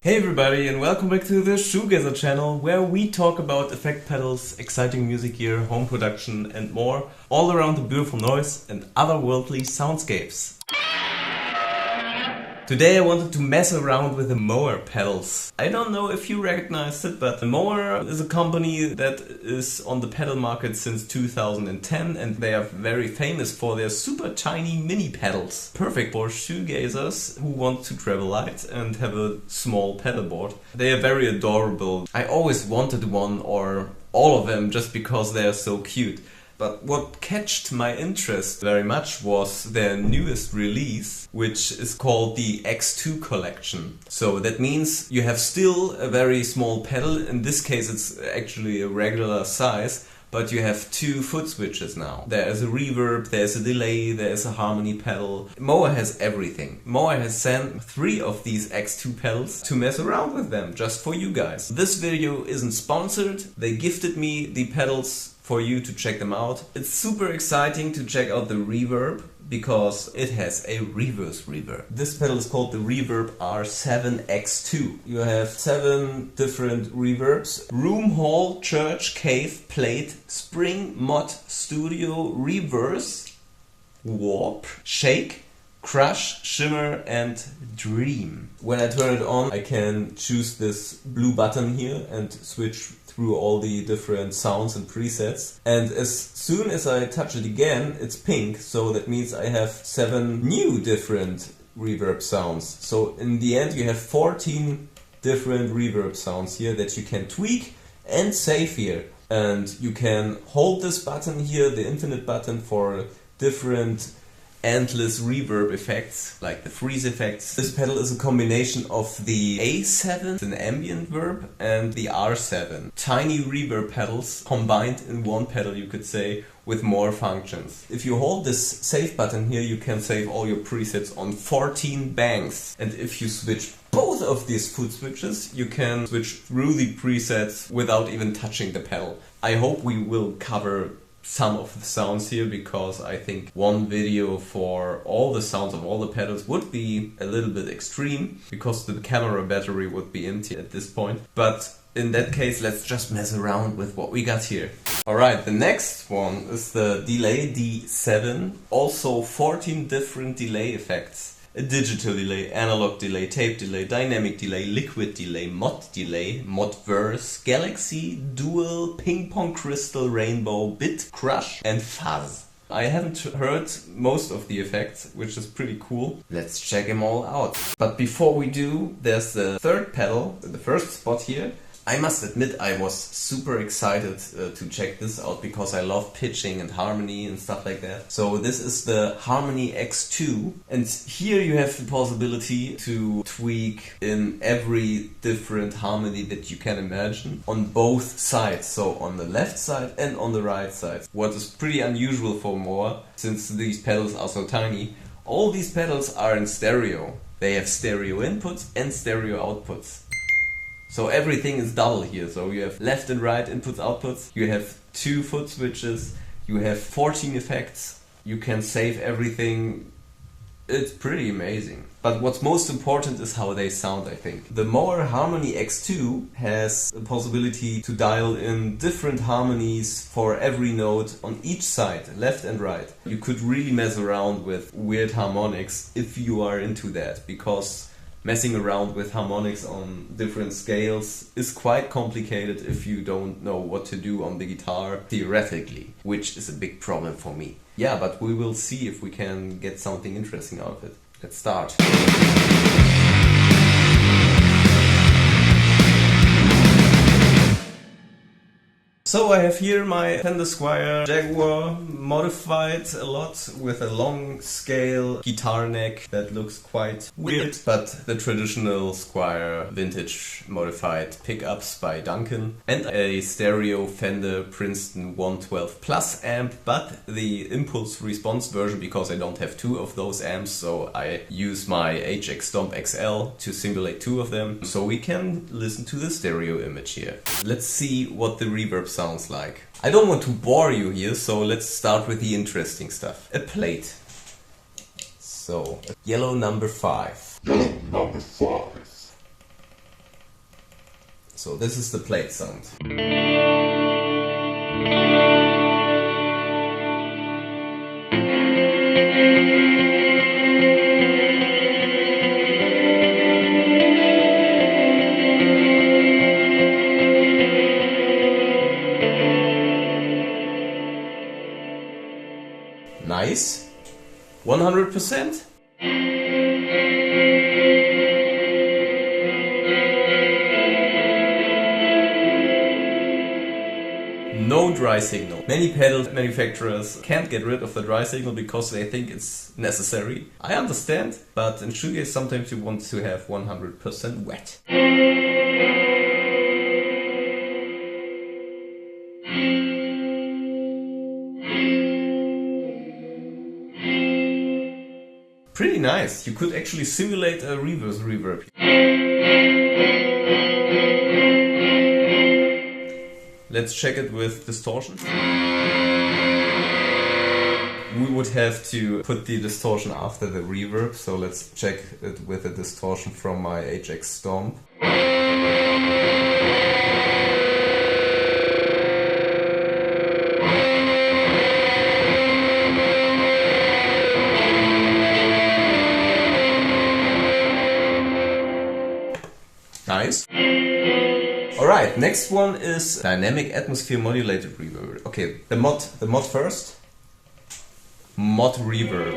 Hey everybody and welcome back to the SHOEGAZER channel, where we talk about effect pedals, exciting music gear, home production and more, all around the beautiful noise and otherworldly soundscapes. Today I wanted to mess around with the Mooer pedals. I don't know if you recognize it, but Mooer is a company that is on the pedal market since 2010 and they are very famous for their super tiny mini pedals. Perfect for shoegazers who want to travel light and have a small pedal board. They are very adorable. I always wanted one or all of them just because they are so cute. But what catched my interest very much was their newest release, which is called the X2 collection. So that means you have still a very small pedal. In this case it's actually a regular size, but you have two foot switches now. There is a reverb, there's a delay, there's a harmony pedal. Mooer has everything. Mooer has sent 3 of these X2 pedals to mess around with them, just for you guys. This video isn't sponsored. They gifted me the pedals for you to check them out. It's super exciting to check out the reverb because it has a reverse reverb. This pedal is called the Reverb R7 X2. You have 7 different reverbs: room, hall, church, cave, plate, spring, mod, studio, reverse, warp, shake, crush, shimmer and dream. When I turn it on, I can choose this blue button here and switch through all the different sounds and presets. And as soon as I touch it again, it's pink, so that means I have 7 new different reverb sounds. So in the end you have 14 different reverb sounds here that you can tweak and save here. And you can hold this button here, the infinite button, for different endless reverb effects, like the freeze effects. This pedal is a combination of the A7, an ambient verb, and the R7. Tiny reverb pedals combined in one pedal, you could say, with more functions. If you hold this save button here, you can save all your presets on 14 bangs. And if you switch both of these foot switches, you can switch through the presets without even touching the pedal. I hope we will cover some of the sounds here, because I think one video for all the sounds of all the pedals would be a little bit extreme, because the camera battery would be empty at this point. But in that case, let's just mess around with what we got here. Alright, the next one is the delay D7. Also 14 different delay effects. A digital delay, analog delay, tape delay, dynamic delay, liquid delay, mod verse, galaxy, dual, ping pong crystal, rainbow, bit, crush and fuzz. I haven't heard most of the effects, which is pretty cool. Let's check them all out. But before we do, there's the third pedal, the first spot here. I must admit I was super excited to check this out, because I love pitching and harmony and stuff like that. So this is the Harmony X2, and here you have the possibility to tweak in every different harmony that you can imagine on both sides, so on the left side and on the right side. What is pretty unusual for Mooer, since these pedals are so tiny. All these pedals are in stereo. They have stereo inputs and stereo outputs. So everything is double here, so you have left and right inputs, outputs, you have 2 foot switches, you have 14 effects, you can save everything. It's pretty amazing. But what's most important is how they sound, I think. The Mooer Harmony X2 has the possibility to dial in different harmonies for every note on each side, left and right. You could really mess around with weird harmonics if you are into that, because messing around with harmonics on different scales is quite complicated if you don't know what to do on the guitar theoretically, which is a big problem for me. Yeah, but we will see if we can get something interesting out of it. Let's start. So I have here my Fender Squier Jaguar, modified a lot with a long scale guitar neck that looks quite weird, but the traditional Squier vintage modified pickups by Duncan, and a stereo Fender Princeton 112 Plus amp, but the impulse response version, because I don't have 2 of those amps, so I use my HX Stomp XL to simulate 2 of them, so we can listen to the stereo image here. Let's see what the reverb sounds like. I don't want to bore you here, so let's start with the interesting stuff. A plate. So, yellow number 5. Yellow number 5. So this is the plate sound. Nice. 100%. No dry signal. Many pedal manufacturers can't get rid of the dry signal because they think it's necessary. I understand, but in shoegaze sometimes you want to have 100% wet. Pretty nice. You could actually simulate a reverse reverb. Let's check it with distortion. We would have to put the distortion after the reverb, so let's check it with the distortion from my HX Stomp. Nice. Alright, next one is dynamic atmosphere modulated reverb. Okay, the mod first. Mod reverb.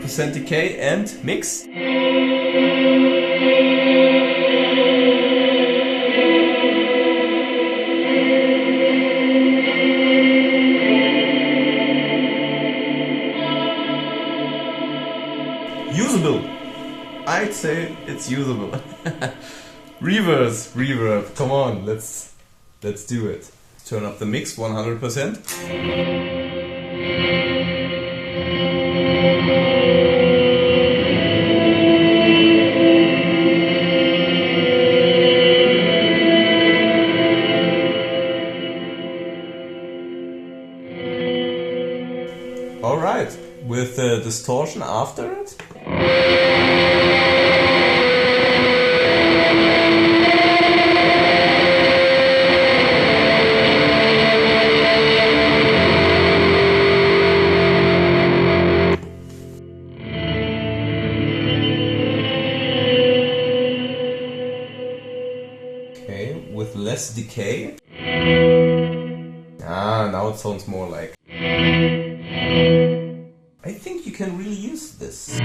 %, decay and mix. Usable. I'd say it's usable. Reverse reverb. Come on, let's do it. Turn up the mix 100%. Alright, with the distortion after it. Okay, with less decay. Ah, now it sounds more like. I think you can really use this.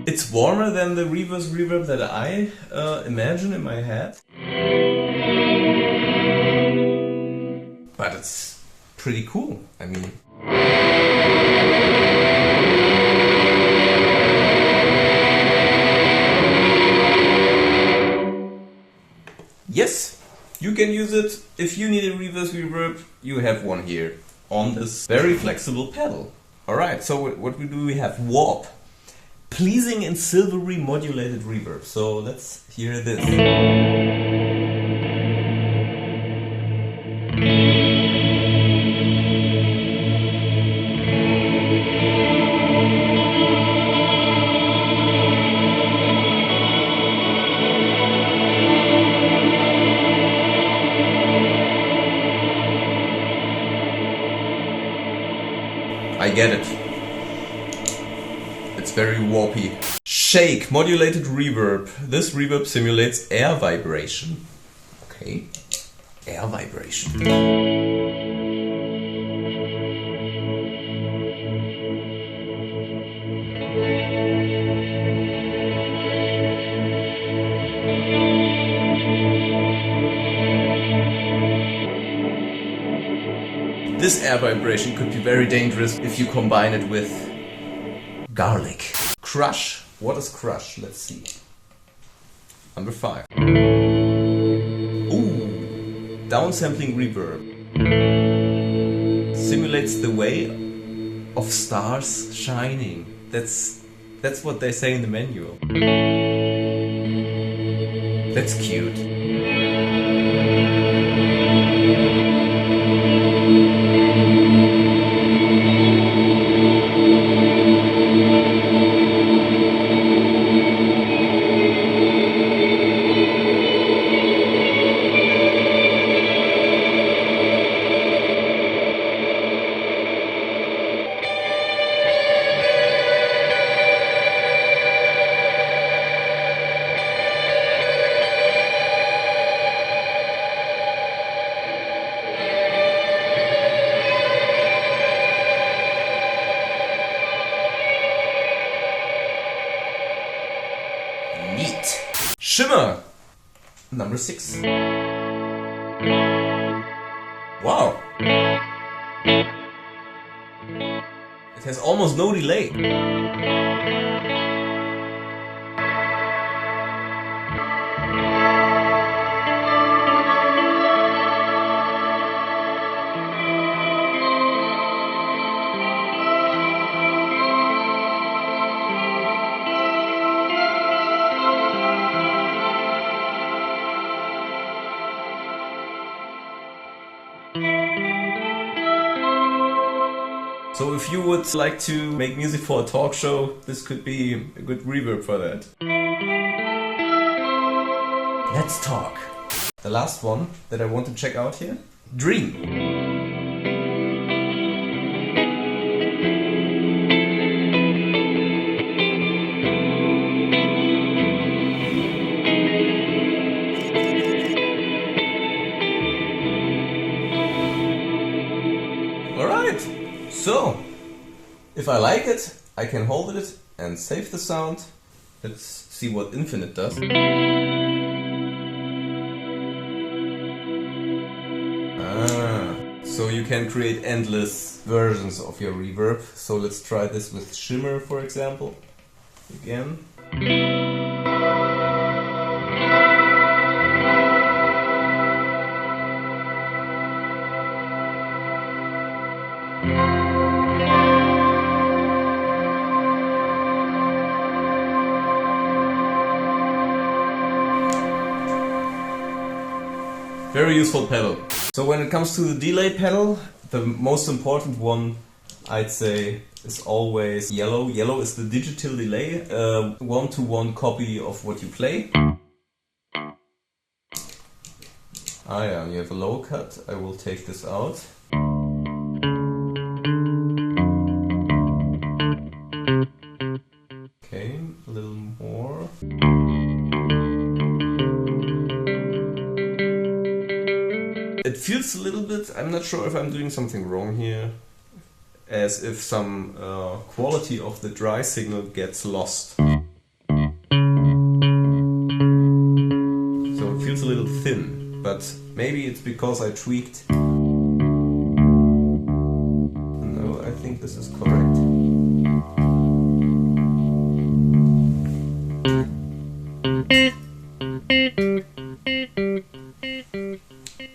It's warmer than the reverse reverb that I imagine in my head. But it's pretty cool, I mean. Yes, you can use it. If you need a reverse reverb, you have one here on this very flexible pedal. Alright, so what we have? Warp. Pleasing and silvery modulated reverb. So let's hear this. I get it. It's very warpy. Shake, modulated reverb. This reverb simulates air vibration. Okay, air vibration. This air vibration could be very dangerous if you combine it with garlic. Crush. What is crush? Let's see. Number 5. Ooh. Downsampling reverb. simulates the way of stars shining. That's what they say in the manual. That's cute. Neat. Shimmer, number 6. Wow. It has almost no delay. So if you would like to make music for a talk show, this could be a good reverb for that. Let's talk. The last one that I want to check out here, Dream. So, if I like it, I can hold it and save the sound. Let's see what Infinite does. So you can create endless versions of your reverb. So let's try this with Shimmer, for example. Again. Very useful pedal. So when it comes to the delay pedal, the most important one, I'd say, is always yellow. Yellow is the digital delay, one-to-one copy of what you play. Ah yeah, you have a low cut. I will take this out. Okay, a little more. It feels a little bit, I'm not sure if I'm doing something wrong here, as if some quality of the dry signal gets lost. So it feels a little thin, but maybe it's because I tweaked. No, I think this is correct.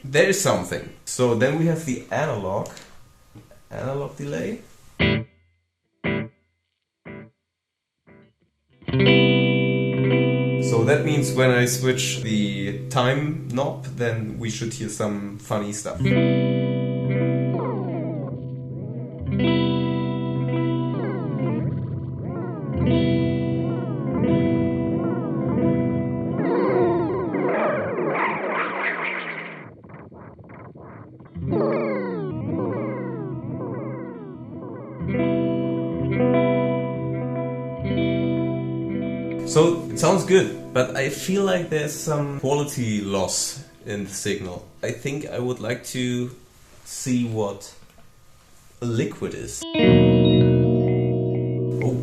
There is something. So then we have the analog delay. So that means when I switch the time knob, then we should hear some funny stuff. So it sounds good, but I feel like there's some quality loss in the signal. I think I would like to see what a liquid is. Oh.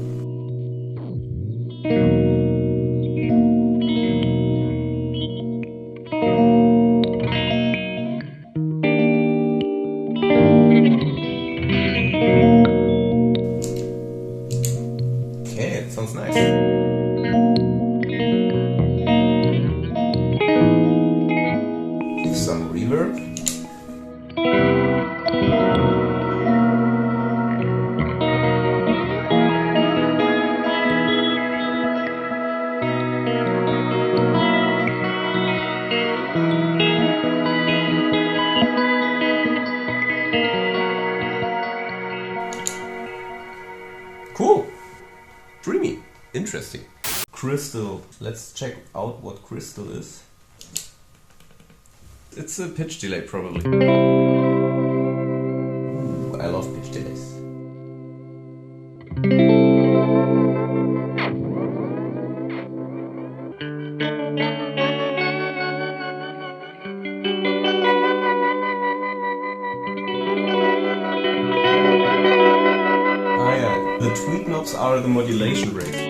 Okay, it sounds nice. Some reverb. interesting. Crystal. Let's check out what crystal is. It's a pitch delay probably. Ooh, I love pitch delays. Ah yeah, the tweak knobs are the modulation rate.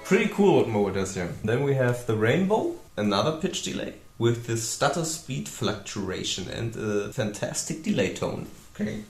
Pretty cool what Mooer does here. Then we have the rainbow, another pitch delay with the stutter speed fluctuation and a fantastic delay tone. Okay.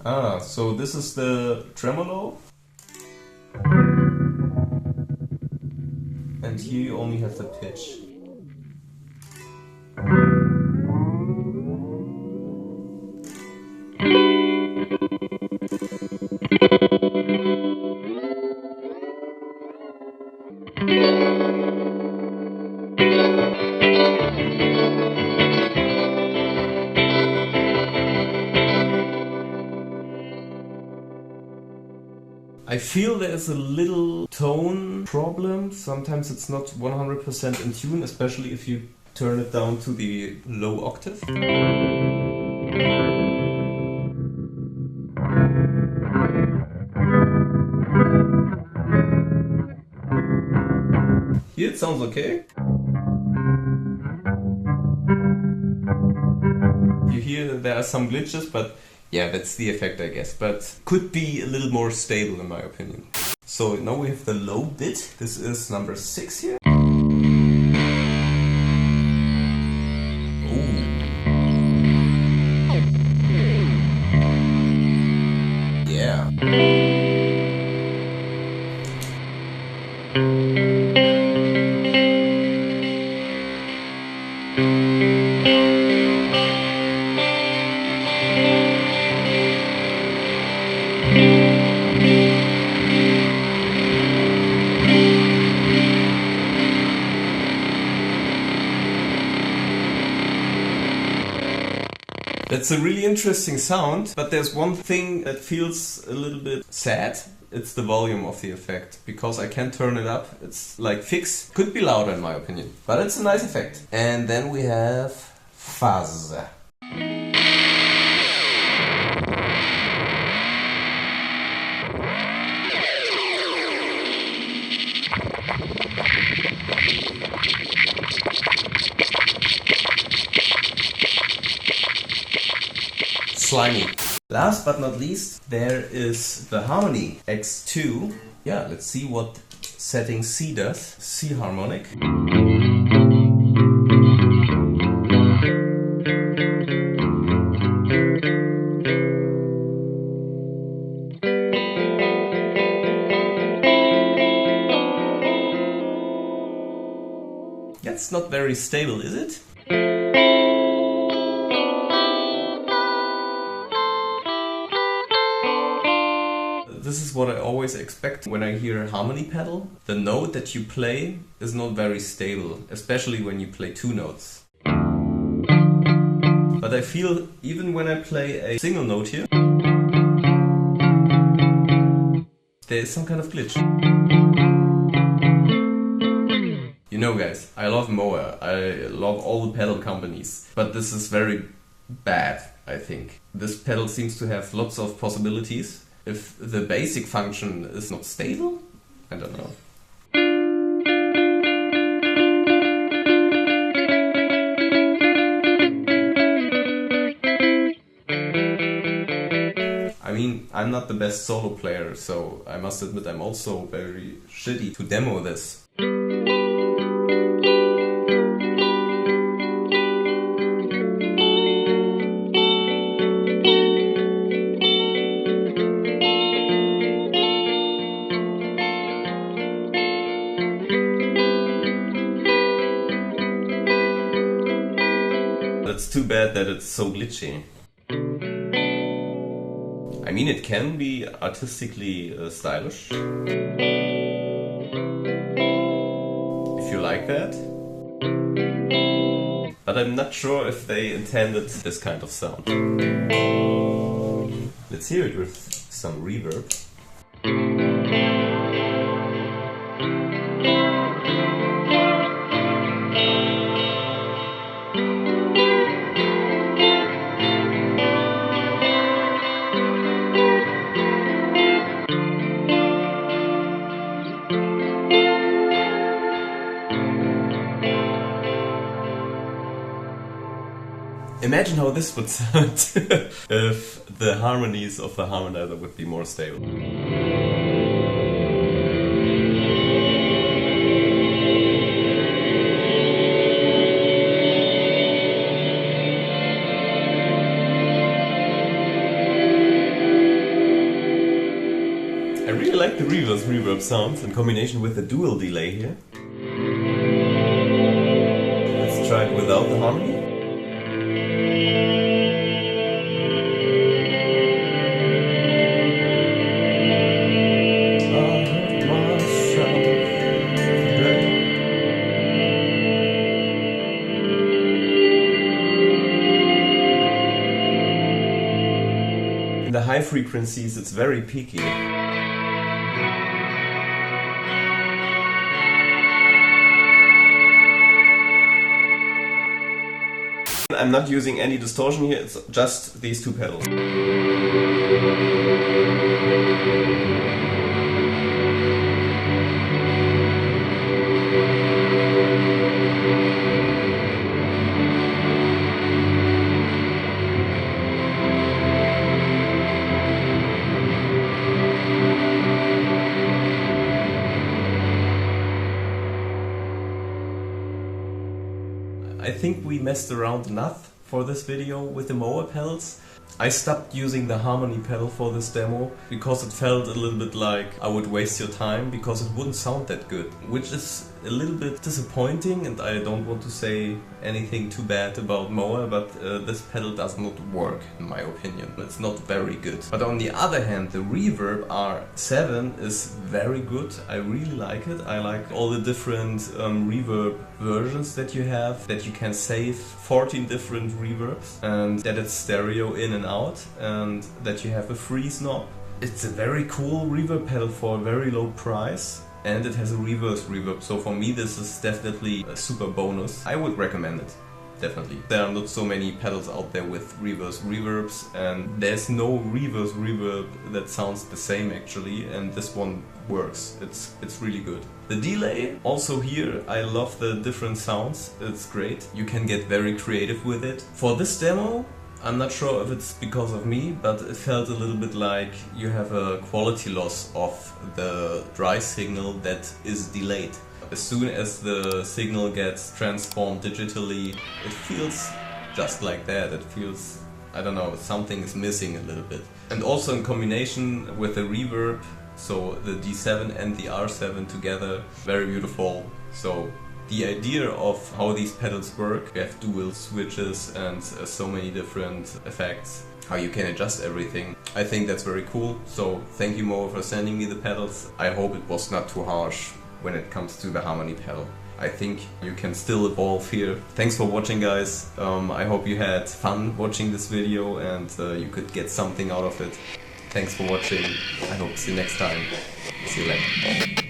Ah, so this is the tremolo. And here you only have the pitch. I feel there's a little tone problem. Sometimes it's not 100% in tune, especially if you turn it down to the low octave. Here it sounds okay. You hear there are some glitches, but yeah, that's the effect, I guess, but could be a little more stable in my opinion. So now we have the low bit. This is number 6 here. Ooh. Yeah. That's a really interesting sound, but there's one thing that feels a little bit sad. It's the volume of the effect, because I can't turn it up. It's like fixed. Could be louder in my opinion, but it's a nice effect. And then we have fuzz. Slimy. Last but not least, there is the Mooer X2. Yeah, let's see what setting C does. C harmonic. That's not very stable, is it? This is what I always expect when I hear a harmony pedal. The note that you play is not very stable, especially when you play 2 notes. But I feel even when I play a single note here, there is some kind of glitch. You know guys, I love Mooer, I love all the pedal companies, but this is very bad, I think. This pedal seems to have lots of possibilities. If the basic function is not stable, I don't know. I mean, I'm not the best solo player, so I must admit I'm also very shitty to demo this. It's too bad that it's so glitchy. I mean, it can be artistically stylish, if you like that, but I'm not sure if they intended this kind of sound. Let's hear it with some reverb. Imagine how this would sound if the harmonies of the harmonizer would be more stable. I really like the reverse reverb sounds in combination with the dual delay here. Let's try it without the harmony. In the high frequencies it's very peaky. I'm not using any distortion here, it's just these two pedals. I think we messed around enough for this video with the Mooer pedals. I stopped using the harmony pedal for this demo because it felt a little bit like I would waste your time because it wouldn't sound that good, which is a little bit disappointing, and I don't want to say anything too bad about Mooer, but this pedal does not work in my opinion. It's not very good. But on the other hand, the Reverb R7 is very good. I really like it. I like all the different reverb versions that you have, that you can save 14 different reverbs, and that it's stereo in and out, and that you have a freeze knob. It's a very cool reverb pedal for a very low price, and it has a reverse reverb, so for me this is definitely a super bonus. I would recommend it, definitely. There are not so many pedals out there with reverse reverbs, and there's no reverse reverb that sounds the same actually, and this one works. It's really good. The delay, also here, I love the different sounds. It's great. You can get very creative with it. For this demo, I'm not sure if it's because of me, but it felt a little bit like you have a quality loss of the dry signal that is delayed. As soon as the signal gets transformed digitally, it feels just like that. It feels, I don't know, something is missing a little bit. And also in combination with the reverb, so the D7 and the R7 together, very beautiful. So the idea of how these pedals work, you have dual switches and so many different effects, how you can adjust everything. I think that's very cool. So thank you Mooer for sending me the pedals. I hope it was not too harsh when it comes to the harmony pedal. I think you can still evolve here. Thanks for watching, guys. I hope you had fun watching this video and you could get something out of it. Thanks for watching. I hope to see you next time. See you later.